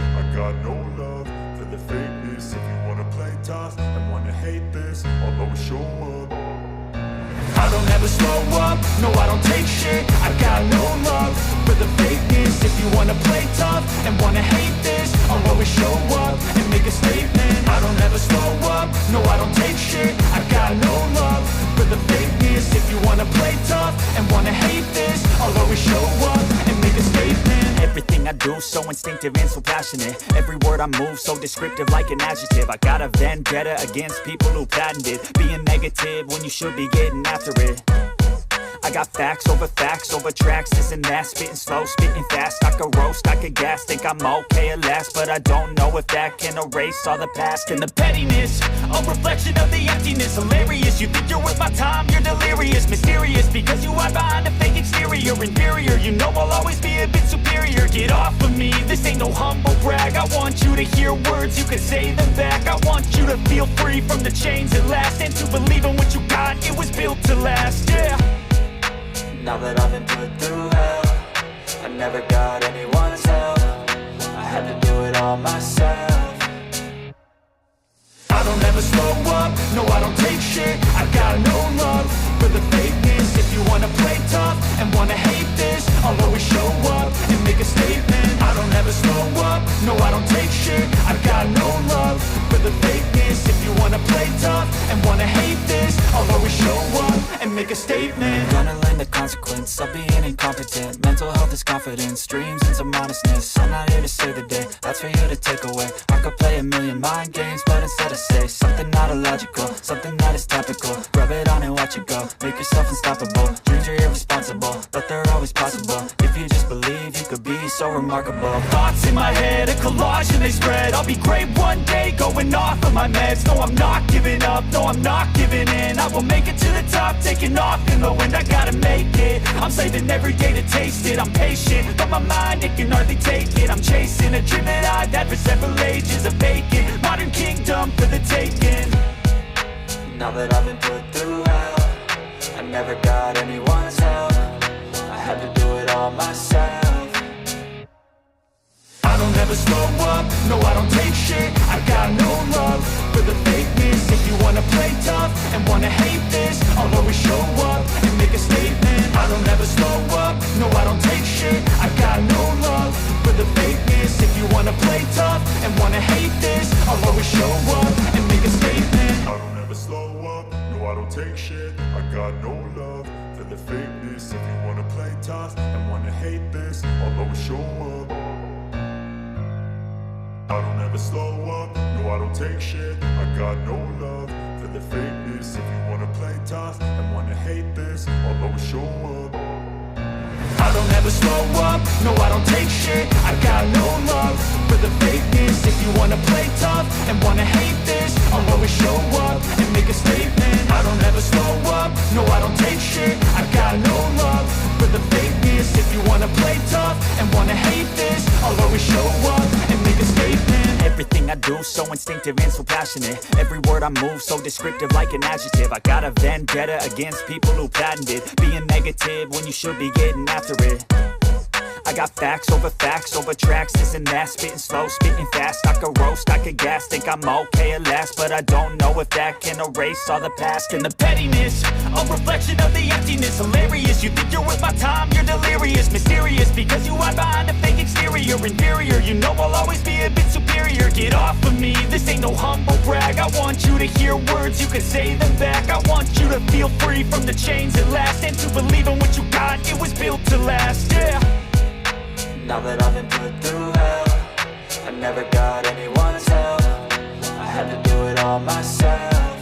I got no love for the fakeness. If you wanna play tough and wanna hate this, I'll always show up. I don't ever slow up, no I don't take shit. I got no love for the fakeness. If you wanna play tough and wanna hate this, I'll always show up and make a statement. I don't ever slow up, no I don't take shit. I got no love for the fakeness. If you wanna play tough and wanna hate this, I'll always show up and make a statement. Everything I do so instinctive and so passionate. Every word I move so descriptive like an adjective. I got a vendetta against people who patented being negative when you should be getting after it. I got facts over tracks, this and that. Spitting slow, spitting fast. I could roast, I could gas. Think I'm okay at last, but I don't know if that can erase all the past. And the pettiness, a reflection of the emptiness. Hilarious, you think you're worth my time, you're delirious. Mysterious, because you hide behind a fake exterior. Inferior, you know I'll always be a bit superior. Get off of me, this ain't no humble brag. I want you to hear words, you can say them back. I want you to feel free from the chains that last, and to believe in what you got, it was built to last, yeah. Now that I've been put through hell, I never got anyone's help. I had to do it all myself. I don't ever slow up, no I don't take shit. I got no love for the fakeness. If you wanna play tough and wanna hate this, I'll always show up and make a statement. I don't ever slow up, no I don't take shit. I got no love for the fakeness. If you wanna play tough and wanna hate this, I'll always show up and make a statement. Gonna learn the consequence of being incompetent. Mental health is confidence, dreams and some modestness. I'm not here to save the day, that's for you to take away. I could play a million mind games, but instead I say something not illogical, something that is topical. Rub it on and watch it go, make yourself unstoppable. Dreams are irresponsible, but they're always possible. If you just believe, you could be so remarkable. Thoughts in my head, a collage and they spread. I'll be great one day, going off of my meds. No, I'm not giving up, no, I'm not giving in. I will make it to the top, taking off in the wind. I gotta make it, I'm saving every day to taste it. I'm patient, but my mind, it can hardly take it. I'm chasing a dream that I've had for several ages. A vacant, modern kingdom for the taking. Now that I've been put through hell, I never got anyone's help. I had to do it all myself. I don't ever slow up, no I don't take shit. I got no love for the fakeness. If you wanna play tough and wanna hate this, I'll always show up and make a statement. I don't ever slow up, no I don't take shit. I got no love for the fakeness. If you wanna play tough and wanna hate this, I'll always show up and make a statement. I don't ever slow up, no I don't take shit. I got no love for the fakeness. If you wanna play tough and wanna hate this, I'll always show up. I don't ever slow up, no I don't take shit. I got no love for the fakeness. If you wanna play tough and wanna hate this, I'll always show up. I don't ever slow up, no I don't take shit. I got no love for the fakeness. If you wanna play tough and wanna hate this, I'll always show up and make a statement. I don't ever slow up, no I don't take shit. I got no love for the fakeness. If you wanna play tough and wanna hate this, I'll always show up and make a statement. Everything I do so instinctive and so passionate. Every word I move so descriptive like an adjective. I got a vendetta against people who patented being negative when you should be getting after it. I got facts over tracks, this and that. Spitting slow, spitting fast. I could roast, I could gas. Think I'm okay at last, but I don't know if that can erase all the past. And the pettiness, a reflection of the emptiness. Hilarious, you think you're worth my time, you're delirious. Mysterious, because you hide behind a fake exterior. Inferior, you know I'll always be a bit superior. Get off of me, this ain't no humble brag. I want you to hear words, you can say them back. I want you to feel free from the chains that last, and to believe in what you got, it was built to last, yeah. Now that I've been put through hell, I never got anyone's help. I had to do it all myself.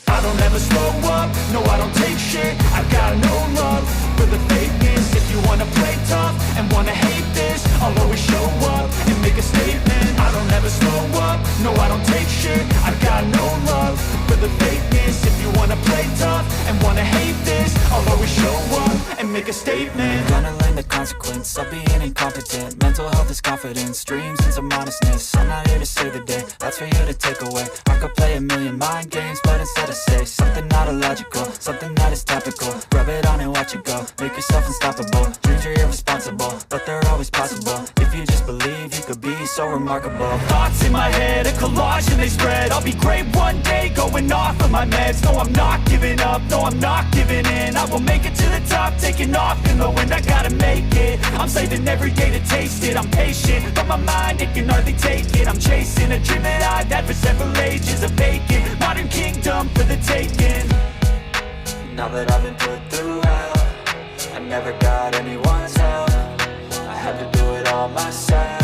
I don't ever slow up, no I don't take shit. I got no love for the fakeness. If you wanna play tough and wanna hate this, I'll always show up and make a statement. I don't ever slow up, no I don't take shit. I got no love for the fakeness. If you wanna play tough and wanna hate this, I'll always show up and and make a statement. Gonna learn the consequence of being incompetent. Mental health is confidence, dreams into modestness. I'm not here to save the day, that's for you to take away. I could play a million mind games, but instead I say something not illogical, something that is topical. Rub it on and watch it go, make yourself unstoppable. Dreams are irresponsible, but they're always possible. If you just believe, you could be so remarkable. Thoughts in my head, a collage and they spread. I'll be great one day, going off of my meds. No, I'm not giving up, no, I'm not giving in. I will make it to the top, taking off in the wind. I gotta make it, I'm saving every day to taste it. I'm patient, but my mind, it can hardly take it. I'm chasing a dream that I've had for several ages. A vacant, modern kingdom for the taking. Now that I've been put through hell, I never got anyone's help. I had to do it all myself.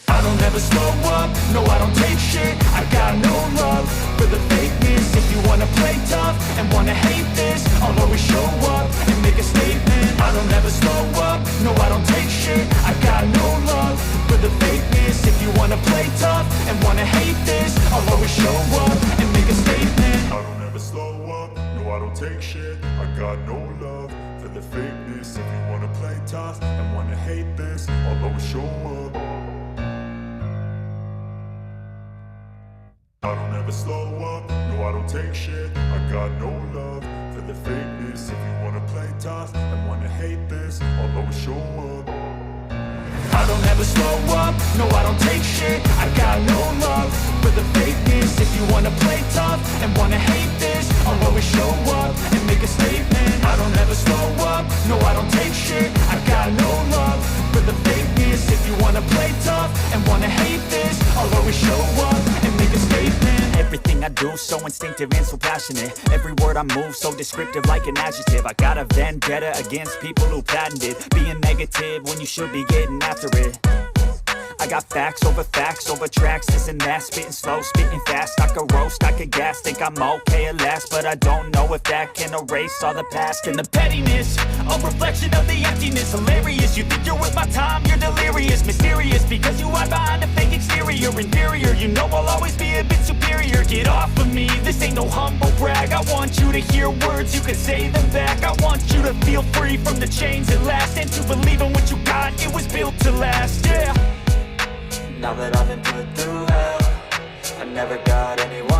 I don't ever slow up, no I don't take shit. I got no love for the fakeness. If you wanna play tough and wanna hate this, I'll always show up and make a statement. I don't ever slow up, no I don't take shit. I got no love for the fakeness. If you wanna play tough and wanna hate this, I'll always show up and make a statement. I don't ever slow up, no I don't take shit. I got no love for the fakeness. If you wanna play tough and wanna hate this, I'll always show up. I don't ever slow up, no I don't take shit. I got no love for the fakeness. If you wanna play tough and wanna hate this, I'll always show up. I don't ever slow up, no I don't take shit. I got no love for the fakeness. If you wanna play tough and wanna hate this, I'll always show up and make a statement. I don't ever slow up, no I don't take shit. I got no love for the fakeness. If you wanna play tough and wanna hate this, I'll always show up and make a statement. Everything I do so instinctive and so passionate. Every word I move so descriptive like an adjective. I got a vendetta against people who patented being negative when you should be getting after it. I got facts over tracks, this and that. Spitting slow, spitting fast. I could roast, I could gas. Think I'm okay at last, but I don't know if that can erase all the past. And the pettiness, a reflection of the emptiness. Hilarious, you think you're worth my time, you're delirious. Mysterious, because you hide behind a fake exterior. Inferior, you know I'll always be a bit superior. Get off of me, this ain't no humble brag. I want you to hear words, you can say them back. I want you to feel free from the chains at last, and to believe in what you got, it was built to last, yeah. Now that I've been put through hell, I never got anyone